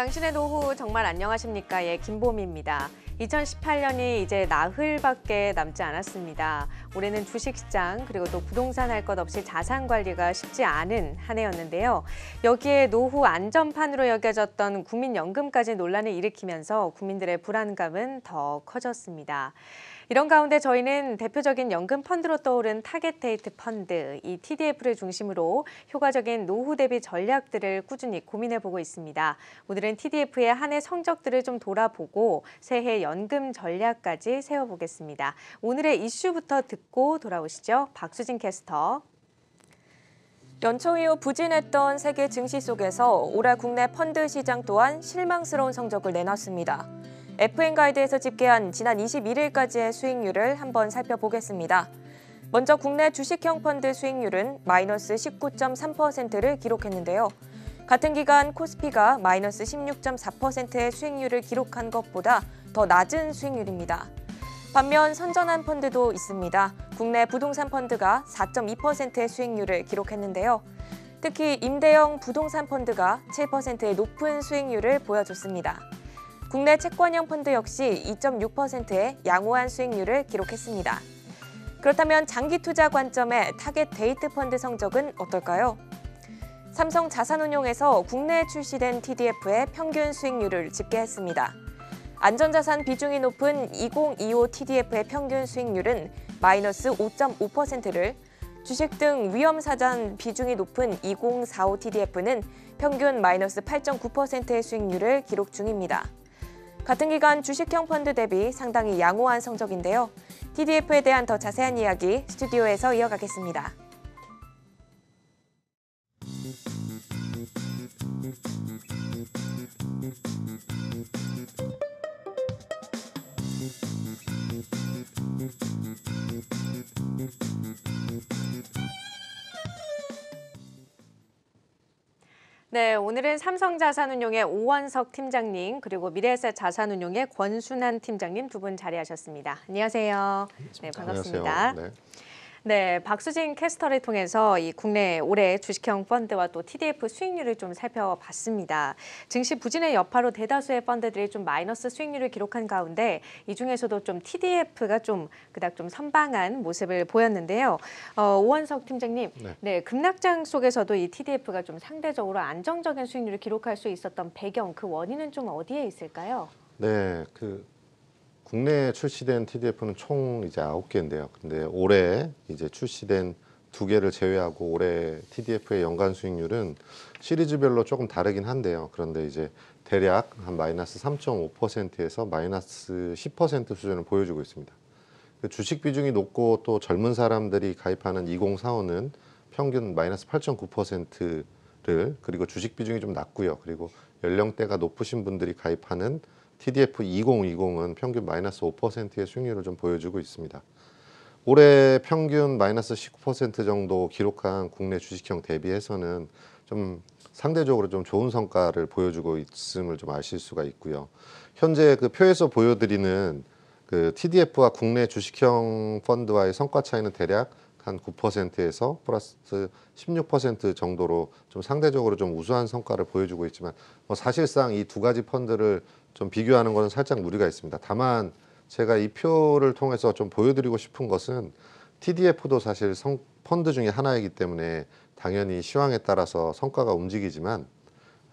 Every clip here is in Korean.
당신의 노후 정말 안녕하십니까? 예, 김보미입니다. 2018년이 이제 나흘밖에 남지 않았습니다. 올해는 주식시장 그리고 또 부동산 할 것 없이 자산 관리가 쉽지 않은 한 해였는데요. 여기에 노후 안전판으로 여겨졌던 국민연금까지 논란을 일으키면서 국민들의 불안감은 더 커졌습니다. 이런 가운데 저희는 대표적인 연금 펀드로 떠오른 타겟 데이트 펀드, 이 TDF를 중심으로 효과적인 노후 대비 전략들을 꾸준히 고민해보고 있습니다. 오늘은 TDF의 한 해 성적들을 좀 돌아보고 새해 연금 전략까지 세워보겠습니다. 오늘의 이슈부터 듣고 돌아오시죠. 박수진 캐스터. 연초 이후 부진했던 세계 증시 속에서 올해 국내 펀드 시장 또한 실망스러운 성적을 내놨습니다. FN가이드에서 집계한 지난 21일까지의 수익률을 한번 살펴보겠습니다. 먼저 국내 주식형 펀드 수익률은 마이너스 19.3%를 기록했는데요. 같은 기간 코스피가 마이너스 16.4%의 수익률을 기록한 것보다 더 낮은 수익률입니다. 반면 선전한 펀드도 있습니다. 국내 부동산 펀드가 4.2%의 수익률을 기록했는데요. 특히 임대형 부동산 펀드가 7%의 높은 수익률을 보여줬습니다. 국내 채권형 펀드 역시 2.6%의 양호한 수익률을 기록했습니다. 그렇다면 장기 투자 관점의 타겟 데이트 펀드 성적은 어떨까요? 삼성자산운용에서 국내에 출시된 TDF의 평균 수익률을 집계했습니다. 안전자산 비중이 높은 2025 TDF의 평균 수익률은 마이너스 5.5%를, 주식 등 위험사전 비중이 높은 2045 TDF는 평균 마이너스 8.9%의 수익률을 기록 중입니다. 같은 기간 주식형 펀드 대비 상당히 양호한 성적인데요. TDF에 대한 더 자세한 이야기 스튜디오에서 이어가겠습니다. 네, 오늘은 삼성자산운용의 오원석 팀장님 그리고 미래에셋 자산운용의 권순한 팀장님 두 분 자리하셨습니다. 안녕하세요. 네, 반갑습니다. 안녕하세요. 네. 네, 박수진 캐스터를 통해서 이 국내 올해 주식형 펀드와 또 TDF 수익률을 좀 살펴봤습니다. 증시 부진의 여파로 대다수의 펀드들이 좀 마이너스 수익률을 기록한 가운데 이 중에서도 좀 TDF가 좀 그닥 좀 선방한 모습을 보였는데요. 오원석 팀장님, 네, 급락장 속에서도 이 TDF가 좀 상대적으로 안정적인 수익률을 기록할 수 있었던 배경, 그 원인은 좀 어디에 있을까요? 네, 국내에 출시된 TDF는 총 이제 9개인데요. 근데 올해 이제 출시된 2개를 제외하고 올해 TDF의 연간 수익률은 시리즈별로 조금 다르긴 한데요. 그런데 이제 대략 한 마이너스 3.5%에서 마이너스 10% 수준을 보여주고 있습니다. 주식 비중이 높고 또 젊은 사람들이 가입하는 2045는 평균 마이너스 8.9%를, 그리고 주식 비중이 좀 낮고요. 그리고 연령대가 높으신 분들이 가입하는 TDF 2020은 평균 마이너스 5%의 수익률을 좀 보여주고 있습니다. 올해 평균 마이너스 19% 정도 기록한 국내 주식형 대비해서는 좀 상대적으로 좀 좋은 성과를 보여주고 있음을 좀 아실 수가 있고요. 현재 그 표에서 보여드리는 그 TDF와 국내 주식형 펀드와의 성과 차이는 대략 한 9%에서 플러스 16% 정도로 좀 상대적으로 좀 우수한 성과를 보여주고 있지만 사실상 이 두 가지 펀드를 좀 비교하는 것은 살짝 무리가 있습니다. 다만 제가 이 표를 통해서 좀 보여드리고 싶은 것은 TDF도 사실 펀드 중에 하나이기 때문에 당연히 시황에 따라서 성과가 움직이지만,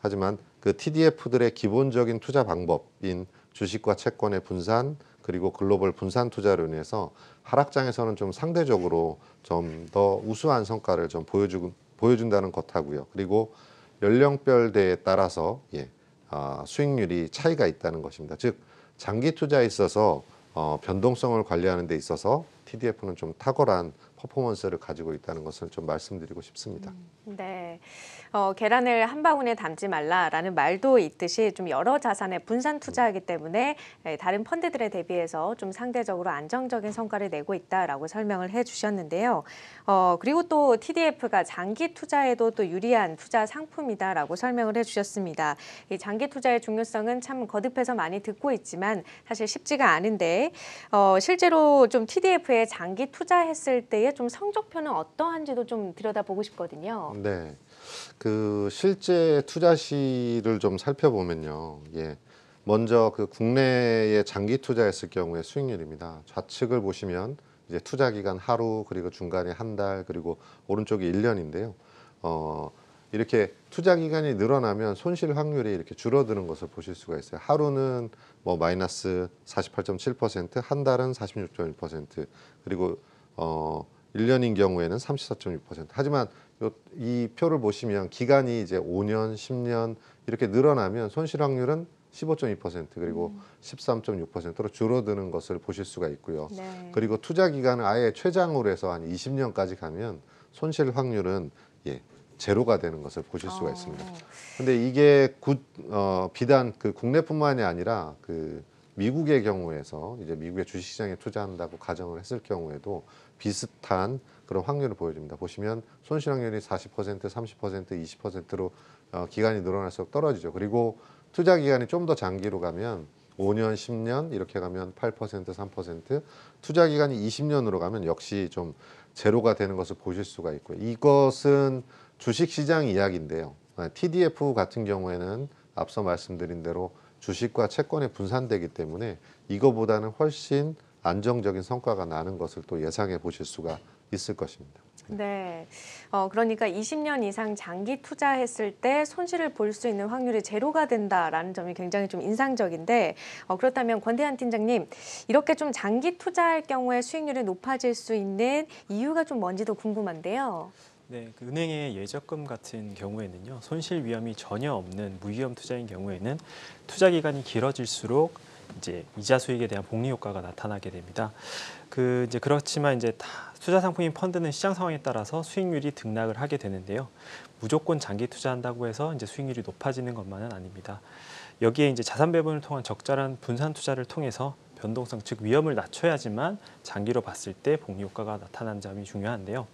하지만 그 TDF들의 기본적인 투자 방법인 주식과 채권의 분산 그리고 글로벌 분산 투자로 인해서 하락장에서는 좀 상대적으로 좀 더 우수한 성과를 좀 보여준다는 것하고요. 그리고 연령별대에 따라서 수익률이 차이가 있다는 것입니다. 즉 장기 투자에 있어서 변동성을 관리하는 데 있어서 TDF는 좀 탁월한 퍼포먼스를 가지고 있다는 것을 좀 말씀드리고 싶습니다. 네, 계란을 한 바구니에 담지 말라라는 말도 있듯이 좀 여러 자산에 분산 투자하기 때문에 다른 펀드들에 대비해서 좀 상대적으로 안정적인 성과를 내고 있다라고 설명을 해주셨는데요. 그리고 또 TDF가 장기 투자에도 또 유리한 투자 상품이다라고 설명을 해주셨습니다. 이 장기 투자의 중요성은 참 거듭해서 많이 듣고 있지만 사실 쉽지가 않은데 실제로 좀 TDF에 장기 투자했을 때의 좀 성적표는 어떠한지도 좀 들여다보고 싶거든요. 네. 그 실제 투자 시를 좀 살펴보면요. 예. 먼저 그 국내에 장기 투자했을 경우의 수익률입니다. 좌측을 보시면 이제 투자 기간 하루, 그리고 중간에 한 달, 그리고 오른쪽이 1년인데요. 이렇게 투자 기간이 늘어나면 손실 확률이 이렇게 줄어드는 것을 보실 수가 있어요. 하루는 뭐 마이너스 48.7%, 한 달은 46.1%, 그리고 1년인 경우에는 34.6%. 하지만 이 표를 보시면 기간이 이제 5년, 10년 이렇게 늘어나면 손실 확률은 15.2% 그리고 13.6%로 줄어드는 것을 보실 수가 있고요. 네. 그리고 투자 기간을 아예 최장으로 해서 한 20년까지 가면 손실 확률은 제로가 되는 것을 보실 수가 있습니다. 근데 이게 비단 그 국내뿐만이 아니라 그 미국의 경우에서 이제 미국의 주식시장에 투자한다고 가정을 했을 경우에도 비슷한 그런 확률을 보여줍니다. 보시면 손실 확률이 40%, 30%, 20%로 기간이 늘어날수록 떨어지죠. 그리고 투자 기간이 좀 더 장기로 가면 5년, 10년 이렇게 가면 8%, 3%, 투자 기간이 20년으로 가면 역시 좀 제로가 되는 것을 보실 수가 있고요. 이것은 주식시장 이야기인데요. TDF 같은 경우에는 앞서 말씀드린 대로 주식과 채권에 분산되기 때문에 이거보다는 훨씬 안정적인 성과가 나는 것을 또 예상해 보실 수가 있을 것입니다. 네. 그러니까 20년 이상 장기 투자했을 때 손실을 볼 수 있는 확률이 제로가 된다라는 점이 굉장히 좀 인상적인데, 그렇다면 권대한 팀장님, 이렇게 좀 장기 투자할 경우에 수익률이 높아질 수 있는 이유가 좀 뭔지도 궁금한데요. 네, 그 은행의 예적금 같은 경우에는요, 손실 위험이 전혀 없는 무위험 투자인 경우에는 투자 기간이 길어질수록 이제 이자 수익에 대한 복리 효과가 나타나게 됩니다. 그렇지만 이제 투자 상품인 펀드는 시장 상황에 따라서 수익률이 등락을 하게 되는데요. 무조건 장기 투자한다고 해서 이제 수익률이 높아지는 것만은 아닙니다. 여기에 이제 자산 배분을 통한 적절한 분산 투자를 통해서 변동성, 즉 위험을 낮춰야지만 장기로 봤을 때 복리 효과가 나타나는 점이 중요한데요.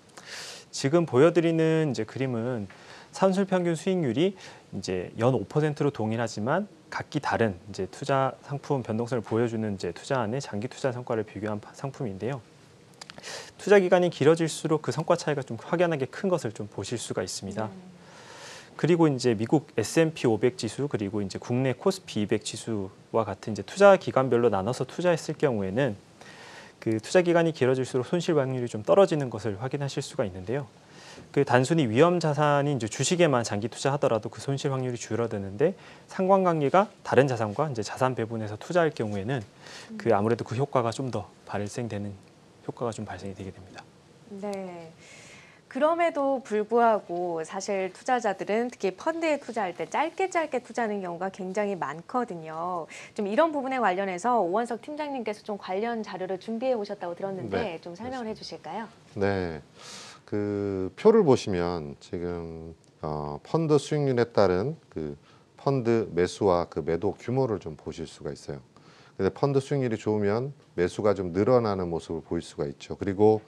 지금 보여드리는 이제 그림은 산술 평균 수익률이 이제 연 5%로 동일하지만 각기 다른 이제 투자 상품 변동성을 보여주는 이제 투자안의 장기 투자 성과를 비교한 상품인데요. 투자 기간이 길어질수록 그 성과 차이가 좀 확연하게 큰 것을 좀 보실 수가 있습니다. 그리고 이제 미국 S&P 500 지수 그리고 이제 국내 코스피 200 지수와 같은 이제 투자 기간별로 나눠서 투자했을 경우에는 그 투자 기간이 길어질수록 손실 확률이 좀 떨어지는 것을 확인하실 수가 있는데요. 그 단순히 위험 자산이 이제 주식에만 장기 투자하더라도 그 손실 확률이 줄어드는데 상관관계가 다른 자산과 이제 자산 배분해서 투자할 경우에는 그 아무래도 그 효과가 좀 더 발생되는 효과가 좀 발생이 되게 됩니다. 네. 그럼에도 불구하고 사실 투자자들은 특히 펀드에 투자할 때 짧게 투자하는 경우가 굉장히 많거든요. 좀 이런 부분에 관련해서 오원석 팀장님께서 좀 관련 자료를 준비해 오셨다고 들었는데 네, 좀 설명을 해주실까요? 네, 그 표를 보시면 지금 펀드 수익률에 따른 그 펀드 매수와 그 매도 규모를 좀 보실 수가 있어요. 근데 펀드 수익률이 좋으면 매수가 좀 늘어나는 모습을 보일 수가 있죠. 그리고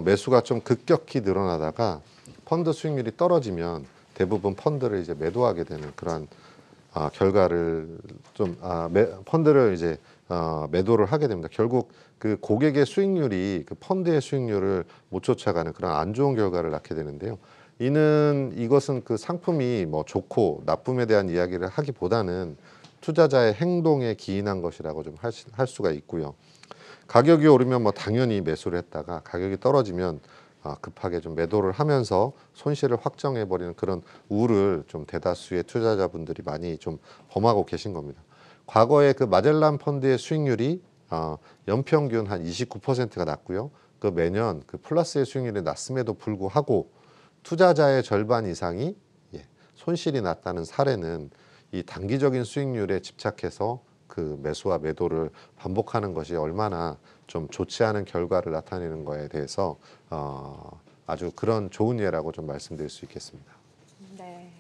매수가 좀 급격히 늘어나다가 펀드 수익률이 떨어지면 대부분 펀드를 이제 매도하게 되는 그러한 결과를 펀드를 이제 매도를 하게 됩니다. 결국 그 고객의 수익률이 그 펀드의 수익률을 못 쫓아가는 그런 안 좋은 결과를 낳게 되는데요. 이것은 그 상품이 뭐 좋고 나쁨에 대한 이야기를 하기보다는 투자자의 행동에 기인한 것이라고 좀 할 수가 있고요. 가격이 오르면 뭐 당연히 매수를 했다가 가격이 떨어지면 급하게 좀 매도를 하면서 손실을 확정해 버리는 그런 우를 좀 대다수의 투자자분들이 많이 좀 범하고 계신 겁니다. 과거에 그 마젤란 펀드의 수익률이 연평균 한 29%가 났고요. 그 매년 그 플러스의 수익률이 났음에도 불구하고 투자자의 절반 이상이 손실이 났다는 사례는 이 단기적인 수익률에 집착해서 그 매수와 매도를 반복하는 것이 얼마나 좀 좋지 않은 결과를 나타내는 거에 대해서 아주 그런 좋은 예라고 좀 말씀드릴 수 있겠습니다. 네.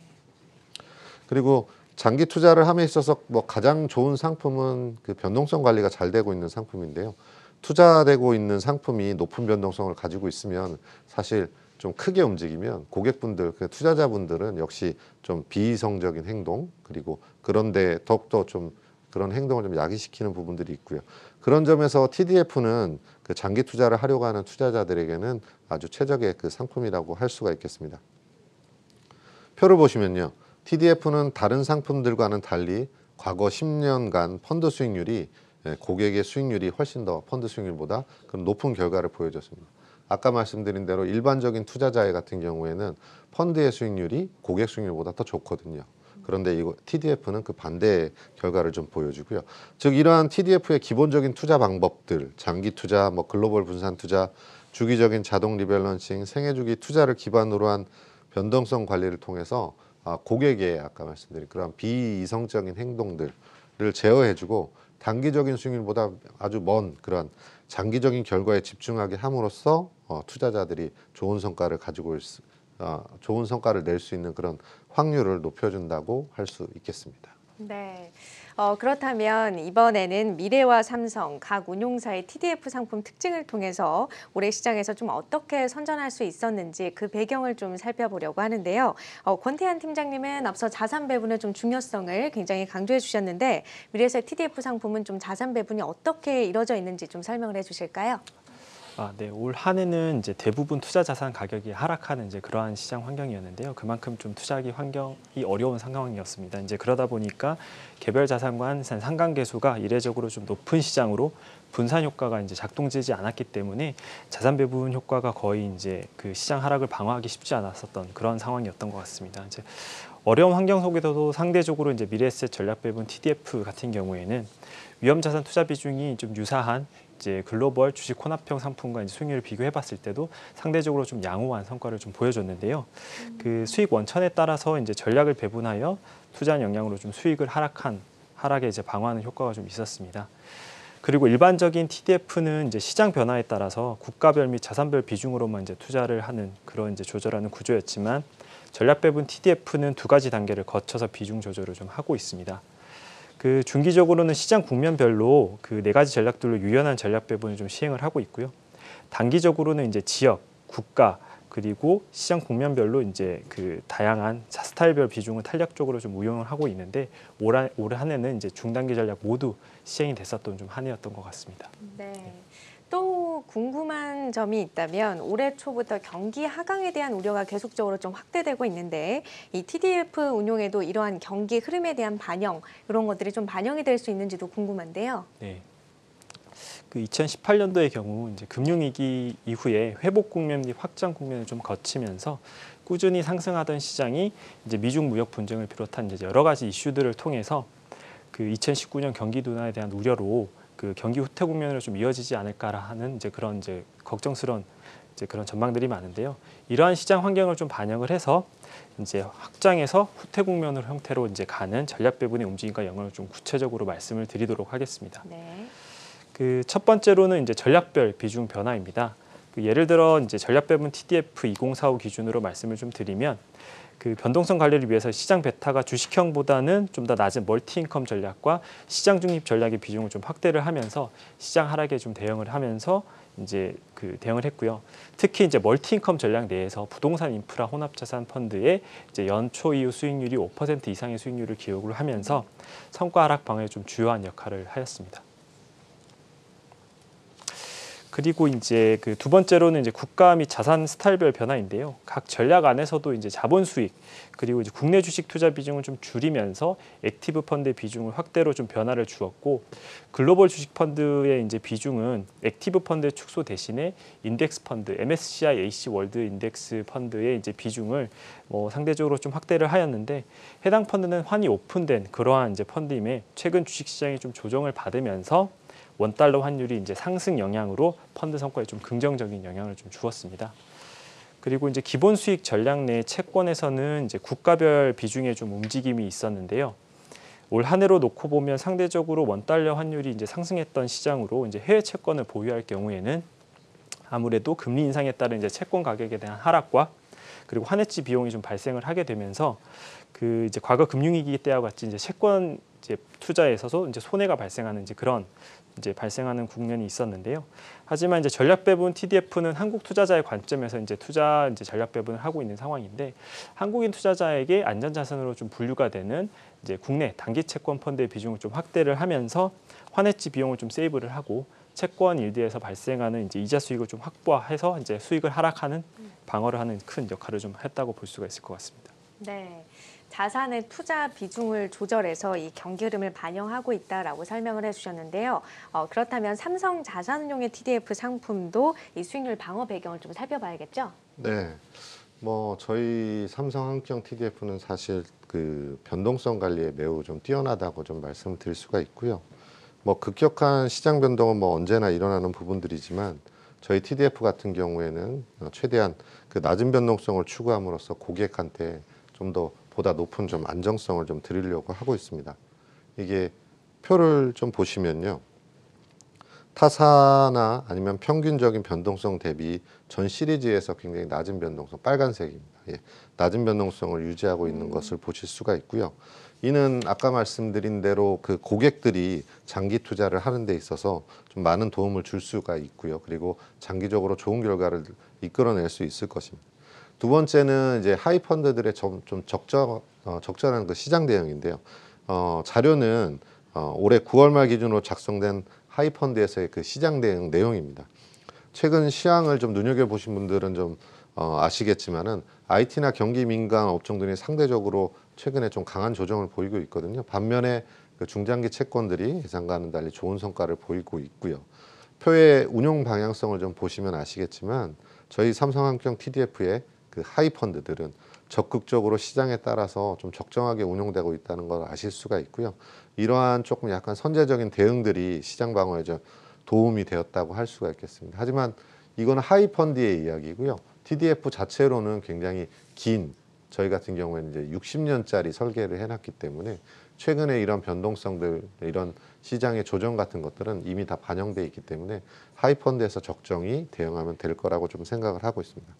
그리고 장기 투자를 함에 있어서 뭐 가장 좋은 상품은 그 변동성 관리가 잘 되고 있는 상품인데요. 투자되고 있는 상품이 높은 변동성을 가지고 있으면 사실 좀 크게 움직이면 고객분들, 그 투자자분들은 역시 좀 비이성적인 행동 그리고 그런데 더욱더 좀 그런 행동을 좀 야기시키는 부분들이 있고요. 그런 점에서 TDF는 그 장기 투자를 하려고 하는 투자자들에게는 아주 최적의 그 상품이라고 할 수가 있겠습니다. 표를 보시면요. TDF는 다른 상품들과는 달리 과거 10년간 펀드 수익률이 고객의 수익률이 훨씬 더 펀드 수익률보다 그런 높은 결과를 보여줬습니다. 아까 말씀드린 대로 일반적인 투자자의 같은 경우에는 펀드의 수익률이 고객 수익률보다 더 좋거든요. 그런데 이거 TDF는 그 반대의 결과를 좀 보여주고요. 즉 이러한 TDF의 기본적인 투자 방법들, 장기 투자, 글로벌 분산 투자, 주기적인 자동 리밸런싱, 생애주기 투자를 기반으로 한 변동성 관리를 통해서 고객의 아까 말씀드린 그런 비이성적인 행동들을 제어해주고 단기적인 수익률보다 아주 먼 그런 장기적인 결과에 집중하게 함으로써 투자자들이 좋은 성과를 좋은 성과를 낼 수 있는 그런 확률을 높여준다고 할 수 있겠습니다. 네. 그렇다면 이번에는 미래와 삼성 각 운용사의 TDF 상품 특징을 통해서 올해 시장에서 좀 어떻게 선전할 수 있었는지 그 배경을 좀 살펴보려고 하는데요. 권태한 팀장님은 앞서 자산 배분의 좀 중요성을 굉장히 강조해 주셨는데 미래에서의 TDF 상품은 좀 자산 배분이 어떻게 이루어져 있는지 좀 설명을 해주실까요? 네. 올 한 해는 이제 대부분 투자 자산 가격이 하락하는 이제 그러한 시장 환경이었는데요. 그만큼 좀 투자하기 환경이 어려운 상황이었습니다. 이제 그러다 보니까 개별 자산과 상관계수가 이례적으로 좀 높은 시장으로 분산 효과가 이제 작동되지 않았기 때문에 자산 배분 효과가 거의 이제 그 시장 하락을 방어하기 쉽지 않았었던 그런 상황이었던 것 같습니다. 이제 어려운 환경 속에서도 상대적으로 이제 미래에셋 전략 배분 TDF 같은 경우에는 위험 자산 투자 비중이 좀 유사한 이제 글로벌 주식 혼합형 상품과 이제 수익률을 비교해봤을 때도 상대적으로 좀 양호한 성과를 좀 보여줬는데요. 그 수익 원천에 따라서 이제 전략을 배분하여 투자한 영향으로 좀 수익을 하락에 이제 방어하는 효과가 좀 있었습니다. 그리고 일반적인 TDF는 이제 시장 변화에 따라서 국가별 및 자산별 비중으로만 이제 투자를 하는 그런 이제 조절하는 구조였지만 전략 배분 TDF는 두 가지 단계를 거쳐서 비중 조절을 좀 하고 있습니다. 그 중기적으로는 시장 국면별로 그 네 가지 전략들로 유연한 전략 배분을 좀 시행을 하고 있고요. 단기적으로는 이제 지역, 국가 그리고 시장 국면별로 이제 그 다양한 스타일별 비중을 탄력적으로 좀 운용을 하고 있는데 올 한 해는 이제 중단기 전략 모두 시행이 됐었던 좀 한 해였던 것 같습니다. 네. 또 궁금한 점이 있다면 올해 초부터 경기 하강에 대한 우려가 계속적으로 좀 확대되고 있는데 이 TDF 운용에도 이러한 경기 흐름에 대한 반영 이런 것들이 좀 반영이 될 수 있는지도 궁금한데요. 네. 그 2018년도의 경우 이제 금융위기 이후에 회복 국면 및 확장 국면을 좀 거치면서 꾸준히 상승하던 시장이 이제 미중 무역 분쟁을 비롯한 이제 여러 가지 이슈들을 통해서 그 2019년 경기 둔화에 대한 우려로 그 경기 후퇴 국면으로 좀 이어지지 않을까 하는 이제 그런 이제 걱정스러운 이제 그런 전망들이 많은데요. 이러한 시장 환경을 좀 반영을 해서 이제 확장에서 후퇴 국면으로 형태로 이제 가는 전략 배분의 움직임과 영역을 좀 구체적으로 말씀을 드리도록 하겠습니다. 네. 그 첫 번째로는 이제 전략별 비중 변화입니다. 그 예를 들어 이제 전략 배분 TDF 2045 기준으로 말씀을 좀 드리면 그 변동성 관리를 위해서 시장 베타가 주식형보다는 좀 더 낮은 멀티인컴 전략과 시장 중립 전략의 비중을 좀 확대를 하면서 시장 하락에 좀 대응을 하면서 이제 그 대응을 했고요. 특히 이제 멀티인컴 전략 내에서 부동산 인프라 혼합자산 펀드의 이제 연초 이후 수익률이 5% 이상의 수익률을 기록을 하면서 성과 하락 방어에 좀 주요한 역할을 하였습니다. 그리고 이제 그 두 번째로는 이제 국가 및 자산 스타일별 변화인데요. 각 전략 안에서도 이제 자본 수익 그리고 이제 국내 주식 투자 비중을 좀 줄이면서 액티브 펀드의 비중을 확대로 좀 변화를 주었고 글로벌 주식 펀드의 이제 비중은 액티브 펀드의 축소 대신에 인덱스 펀드 MSCI AC 월드 인덱스 펀드의 이제 비중을 상대적으로 좀 확대를 하였는데 해당 펀드는 환이 오픈된 그러한 이제 펀드임에 최근 주식 시장이 좀 조정을 받으면서 원달러 환율이 이제 상승 영향으로 펀드 성과에 좀 긍정적인 영향을 좀 주었습니다. 그리고 이제 기본 수익 전략 내 채권에서는 이제 국가별 비중에 좀 움직임이 있었는데요. 올 한 해로 놓고 보면 상대적으로 원달러 환율이 이제 상승했던 시장으로 이제 해외 채권을 보유할 경우에는 아무래도 금리 인상에 따른 이제 채권 가격에 대한 하락과 그리고 환해지 비용이 좀 발생을 하게 되면서 그 이제 과거 금융위기 때와 같이 이제 채권 이제 투자에 있어서 이제 손해가 발생하는 이제 그런 이제 발생하는 국면이 있었는데요. 하지만 이제 전략 배분 TDF는 한국 투자자의 관점에서 이제 투자 이제 전략 배분을 하고 있는 상황인데 한국인 투자자에게 안전 자산으로 좀 분류가 되는 이제 국내 단기 채권 펀드의 비중을 좀 확대를 하면서 환해지 비용을 좀 세이브를 하고 채권 일대에서 발생하는 이제 이자 수익을 좀 확보해서 이제 수익을 하락하는 방어를 하는 큰 역할을 좀 했다고 볼 수가 있을 것 같습니다. 네. 자산의 투자 비중을 조절해서 이 경기 흐름을 반영하고 있다라고 설명을 해주셨는데요. 그렇다면 삼성 자산운용의 TDF 상품도 이 수익률 방어 배경을 좀 살펴봐야겠죠? 네. 뭐 저희 삼성한경 TDF는 사실 그 변동성 관리에 매우 좀 뛰어나다고 좀 말씀을 드릴 수가 있고요. 뭐 급격한 시장 변동은 뭐 언제나 일어나는 부분들이지만 저희 TDF 같은 경우에는 최대한 그 낮은 변동성을 추구함으로써 고객한테 좀 더 보다 높은 좀 안정성을 좀 드리려고 하고 있습니다. 이게 표를 좀 보시면요. 타사나 아니면 평균적인 변동성 대비 전 시리즈에서 굉장히 낮은 변동성, 빨간색입니다. 예, 낮은 변동성을 유지하고 있는 것을 보실 수가 있고요. 이는 아까 말씀드린 대로 그 고객들이 장기 투자를 하는 데 있어서 좀 많은 도움을 줄 수가 있고요. 그리고 장기적으로 좋은 결과를 이끌어낼 수 있을 것입니다. 두 번째는 이제 하이 펀드들의 좀 적절한 그 시장 대응인데요. 자료는 올해 9월 말 기준으로 작성된 하이 펀드에서의 그 시장 대응 내용입니다. 최근 시황을 좀 눈여겨보신 분들은 좀 아시겠지만은 IT나 경기 민감 업종들이 상대적으로 최근에 좀 강한 조정을 보이고 있거든요. 반면에 그 중장기 채권들이 예상과는 달리 좋은 성과를 보이고 있고요. 표의 운용 방향성을 좀 보시면 아시겠지만 저희 삼성한경 TDF의 그 하이 펀드들은 적극적으로 시장에 따라서 좀 적정하게 운용되고 있다는 걸 아실 수가 있고요. 이러한 조금 약간 선제적인 대응들이 시장 방어에 좀 도움이 되었다고 할 수가 있겠습니다. 하지만 이거는 하이 펀드의 이야기고요. TDF 자체로는 굉장히 긴, 저희 같은 경우에는 이제 60년짜리 설계를 해놨기 때문에 최근에 이런 변동성들, 이런 시장의 조정 같은 것들은 이미 다 반영돼 있기 때문에 하이 펀드에서 적정히 대응하면 될 거라고 좀 생각을 하고 있습니다.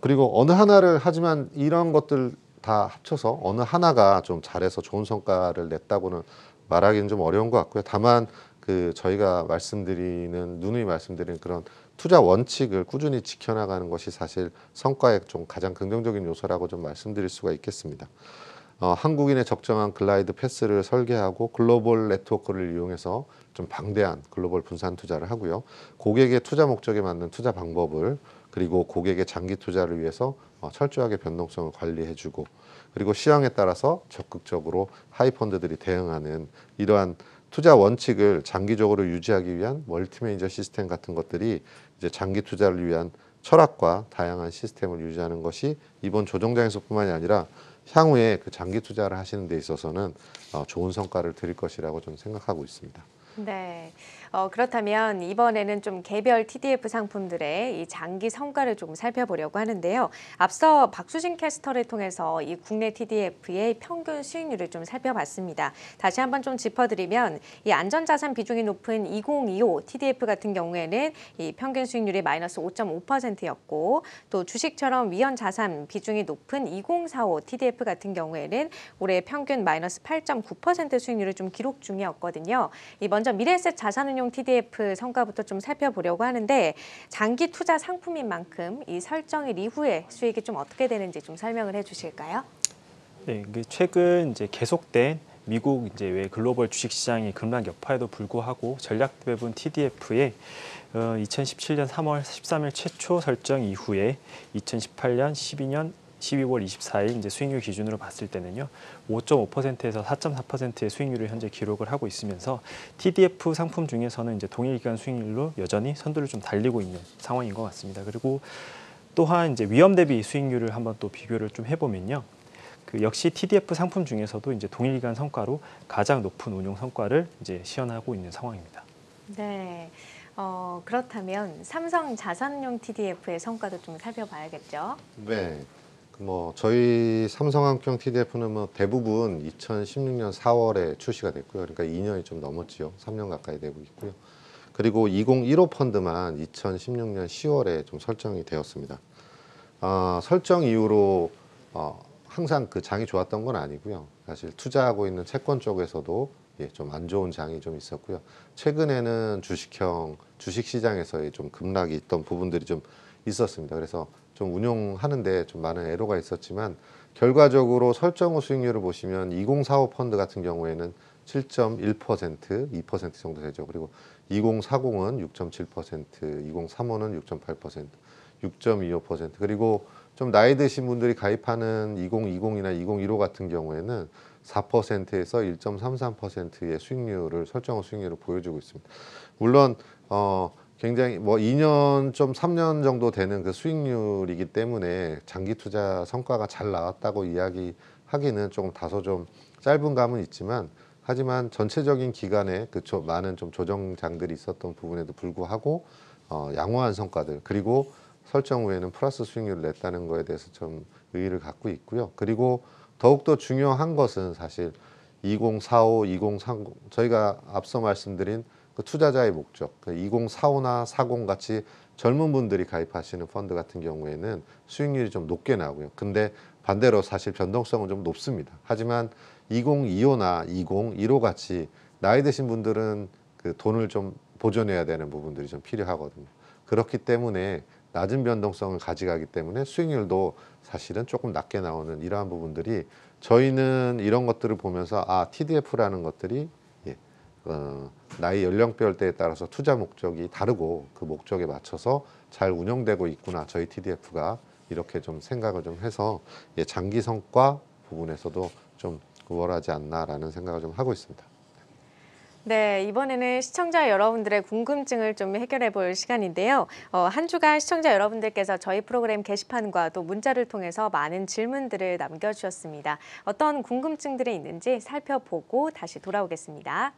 그리고 어느 하나를 하지만 이런 것들 다 합쳐서 어느 하나가 좀 잘해서 좋은 성과를 냈다고는 말하기는 좀 어려운 것 같고요. 다만 그 저희가 누누이 말씀드리는 그런 투자 원칙을 꾸준히 지켜나가는 것이 사실 성과의 좀 가장 긍정적인 요소라고 좀 말씀드릴 수가 있겠습니다. 한국인의 적정한 글라이드 패스를 설계하고 글로벌 네트워크를 이용해서 좀 방대한 글로벌 분산 투자를 하고요. 고객의 투자 목적에 맞는 투자 방법을 그리고 고객의 장기 투자를 위해서 철저하게 변동성을 관리해주고 그리고 시황에 따라서 적극적으로 하이 펀드들이 대응하는 이러한 투자 원칙을 장기적으로 유지하기 위한 멀티매니저 시스템 같은 것들이 이제 장기 투자를 위한 철학과 다양한 시스템을 유지하는 것이 이번 조정장에서뿐만이 아니라 향후에 그 장기 투자를 하시는 데 있어서는 좋은 성과를 드릴 것이라고 좀 생각하고 있습니다. 네. 그렇다면 이번에는 좀 개별 TDF 상품들의 이 장기 성과를 좀 살펴보려고 하는데요. 앞서 박수진 캐스터를 통해서 이 국내 TDF의 평균 수익률을 좀 살펴봤습니다. 다시 한번 좀 짚어드리면 이 안전자산 비중이 높은 2025 TDF 같은 경우에는 이 평균 수익률이 마이너스 5.5%였고 또 주식처럼 위험자산 비중이 높은 2045 TDF 같은 경우에는 올해 평균 마이너스 8.9% 수익률을 좀 기록 중이었거든요. 먼저 미래에셋 자산운용 TDF 성과부터 좀 살펴보려고 하는데 장기 투자 상품인 만큼 이 설정일 이후에 수익이 좀 어떻게 되는지 좀 설명을 해주실까요? 네, 최근 이제 계속된 미국 이제 외 글로벌 주식 시장의 급락 여파에도 불구하고 전략 배분 TDF의 2017년 3월 13일 최초 설정 이후에 2018년 12월 24일 이제 수익률 기준으로 봤을 때는요, 5.5%에서 4.4%의 수익률을 현재 기록을 하고 있으면서 TDF 상품 중에서는 이제 동일 기간 수익률로 여전히 선두를 좀 달리고 있는 상황인 것 같습니다. 그리고 또한 이제 위험 대비 수익률을 한번 또 비교를 좀 해보면요, 그 역시 TDF 상품 중에서도 이제 동일 기간 성과로 가장 높은 운용 성과를 이제 시현하고 있는 상황입니다. 네. 그렇다면 삼성 자산운용 TDF의 성과도 좀 살펴봐야겠죠. 네. 뭐 저희 삼성한경 TDF는 뭐 대부분 2016년 4월에 출시가 됐고요. 그러니까 2년이 좀 넘었지요. 3년 가까이 되고 있고요. 그리고 2015 펀드만 2016년 10월에 좀 설정이 되었습니다. 설정 이후로 항상 그 장이 좋았던 건 아니고요. 사실 투자하고 있는 채권 쪽에서도 좀 안 좋은 장이 좀 있었고요. 최근에는 주식 시장에서의 좀 급락이 있던 부분들이 좀 있었습니다. 그래서 좀 운용하는데 좀 많은 애로가 있었지만 결과적으로 설정 후 수익률을 보시면 2045 펀드 같은 경우에는 7.1%, 2% 정도 되죠. 그리고 2040은 6.7%, 2035는 6.8%, 6.25%, 그리고 좀 나이 드신 분들이 가입하는 2020이나 2015 같은 경우에는 4%에서 1.33%의 수익률을 설정한 수익률을 보여주고 있습니다. 물론 굉장히 뭐 2년 좀 3년 정도 되는 그 수익률이기 때문에 장기 투자 성과가 잘 나왔다고 이야기하기는 조금 다소 좀 짧은 감은 있지만, 하지만 전체적인 기간에 그 많은 좀 조정장들이 있었던 부분에도 불구하고 양호한 성과들, 그리고 설정 후에는 플러스 수익률을 냈다는 거에 대해서 좀 의의를 갖고 있고요. 그리고 더욱더 중요한 것은 사실 2045, 2030 저희가 앞서 말씀드린 그 투자자의 목적, 2045나 40 같이 젊은 분들이 가입하시는 펀드 같은 경우에는 수익률이 좀 높게 나오고요. 근데 반대로 사실 변동성은 좀 높습니다. 하지만 2025나 2015 같이 나이 드신 분들은 그 돈을 좀 보존해야 되는 부분들이 좀 필요하거든요. 그렇기 때문에 낮은 변동성을 가져가기 때문에 수익률도 사실은 조금 낮게 나오는 이러한 부분들이, 저희는 이런 것들을 보면서 TDF라는 것들이 나이 연령대에 따라서 투자 목적이 다르고 그 목적에 맞춰서 잘 운영되고 있구나, 저희 TDF가 이렇게 좀 생각을 좀 해서 장기 성과 부분에서도 좀 우월하지 않나라는 생각을 좀 하고 있습니다. 네, 이번에는 시청자 여러분들의 궁금증을 좀 해결해 볼 시간인데요. 한 주간 시청자 여러분들께서 저희 프로그램 게시판과 또 문자를 통해서 많은 질문들을 남겨주셨습니다. 어떤 궁금증들이 있는지 살펴보고 다시 돌아오겠습니다.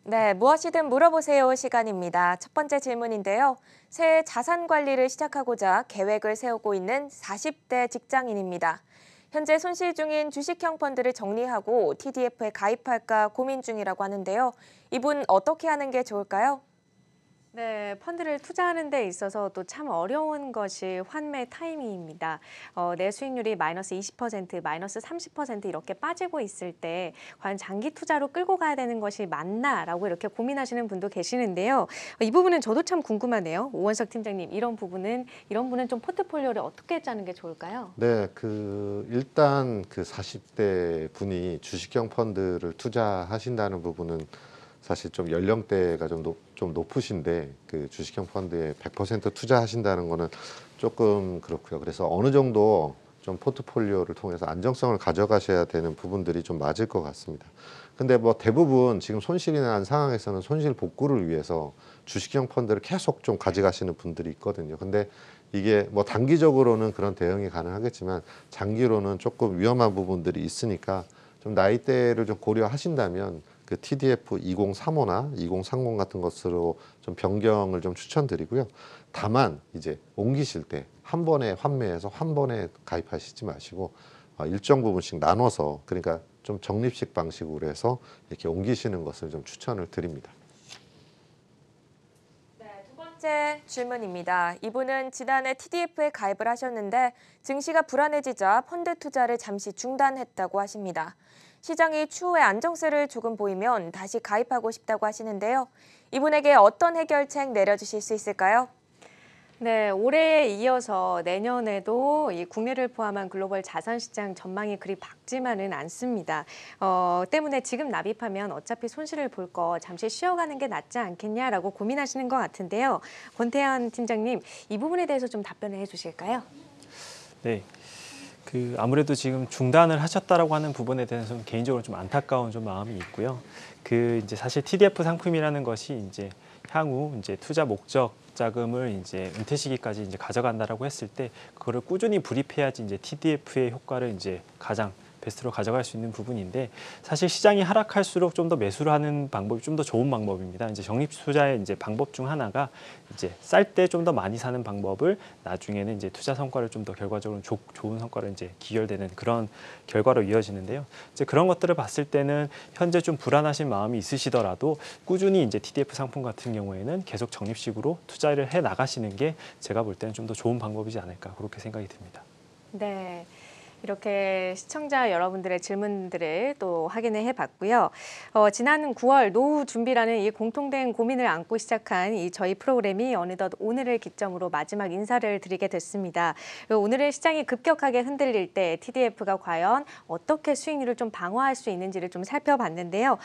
네, 무엇이든 물어보세요 시간입니다. 첫 번째 질문인데요. 새해 자산 관리를 시작하고자 계획을 세우고 있는 40대 직장인입니다. 현재 손실 중인 주식형 펀드를 정리하고 TDF에 가입할까 고민 중이라고 하는데요. 이분 어떻게 하는 게 좋을까요? 네, 펀드를 투자하는 데 있어서 또 참 어려운 것이 환매 타이밍입니다. 내 수익률이 마이너스 20%, 마이너스 30% 이렇게 빠지고 있을 때 과연 장기 투자로 끌고 가야 되는 것이 맞나라고 이렇게 고민하시는 분도 계시는데요. 이 부분은 저도 참 궁금하네요. 오원석 팀장님, 이런 분은 좀 포트폴리오를 어떻게 짜는 게 좋을까요? 네, 일단 40대 분이 주식형 펀드를 투자하신다는 부분은 사실 좀 연령대가 좀 높으신데, 그 주식형 펀드에 100% 투자하신다는 거는 조금 그렇고요. 그래서 어느 정도 좀 포트폴리오를 통해서 안정성을 가져가셔야 되는 부분들이 좀 맞을 것 같습니다. 근데 뭐 대부분 지금 손실이 난 상황에서는 손실 복구를 위해서 주식형 펀드를 계속 좀 가져가시는 분들이 있거든요. 근데 이게 뭐 단기적으로는 그런 대응이 가능하겠지만 장기로는 조금 위험한 부분들이 있으니까 좀 나이대를 좀 고려하신다면 그 TDF 2035나 2030 같은 것으로 좀 변경을 좀 추천드리고요. 다만 이제 옮기실 때 한 번에 환매해서 한 번에 가입하시지 마시고 일정 부분씩 나눠서, 그러니까 좀 적립식 방식으로 해서 이렇게 옮기시는 것을 좀 추천을 드립니다. 네, 두 번째 질문입니다. 이분은 지난해 TDF에 가입을 하셨는데 증시가 불안해지자 펀드 투자를 잠시 중단했다고 하십니다. 시장이 추후에 안정세를 조금 보이면 다시 가입하고 싶다고 하시는데요. 이분에게 어떤 해결책 내려주실 수 있을까요? 네, 올해에 이어서 내년에도 이 국내를 포함한 글로벌 자산 시장 전망이 그리 밝지만은 않습니다. 때문에 지금 납입하면 어차피 손실을 볼 거 잠시 쉬어가는 게 낫지 않겠냐라고 고민하시는 것 같은데요. 권태현 팀장님, 이 부분에 대해서 좀 답변을 해주실까요? 네. 아무래도 지금 중단을 하셨다라고 하는 부분에 대해서는 개인적으로 좀 안타까운 좀 마음이 있고요. 이제 사실 TDF 상품이라는 것이 이제 향후 이제 투자 목적 자금을 이제 은퇴 시기까지 이제 가져간다라고 했을 때 그거를 꾸준히 불입해야지 이제 TDF의 효과를 이제 가장 베스트로 가져갈 수 있는 부분인데, 사실 시장이 하락할수록 좀 더 매수를 하는 방법이 좀 더 좋은 방법입니다. 이제 적립 투자의 이제 방법 중 하나가 이제 쌀 때 좀 더 많이 사는 방법을 나중에는 이제 투자 성과를 좀 더 결과적으로 좋은 성과를 이제 기결되는 그런 결과로 이어지는데요. 이제 그런 것들을 봤을 때는 현재 좀 불안하신 마음이 있으시더라도 꾸준히 이제 TDF 상품 같은 경우에는 계속 적립식으로 투자를 해 나가시는 게 제가 볼 때는 좀 더 좋은 방법이지 않을까, 그렇게 생각이 듭니다. 네. 이렇게 시청자 여러분들의 질문들을 또 확인해 봤고요. 지난 9월 노후 준비라는 이 공통된 고민을 안고 시작한 이 저희 프로그램이 어느덧 오늘을 기점으로 마지막 인사를 드리게 됐습니다. 오늘의 시장이 급격하게 흔들릴 때 TDF가 과연 어떻게 수익률을 좀 방어할 수 있는지를 좀 살펴봤는데요.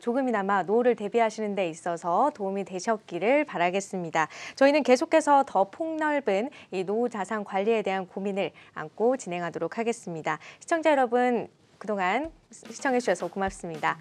조금이나마 노후를 대비하시는 데 있어서 도움이 되셨기를 바라겠습니다. 저희는 계속해서 더 폭넓은 이 노후 자산 관리에 대한 고민을 안고 진행하도록 하겠습니다. 시청자 여러분, 그동안 시청해 주셔서 고맙습니다.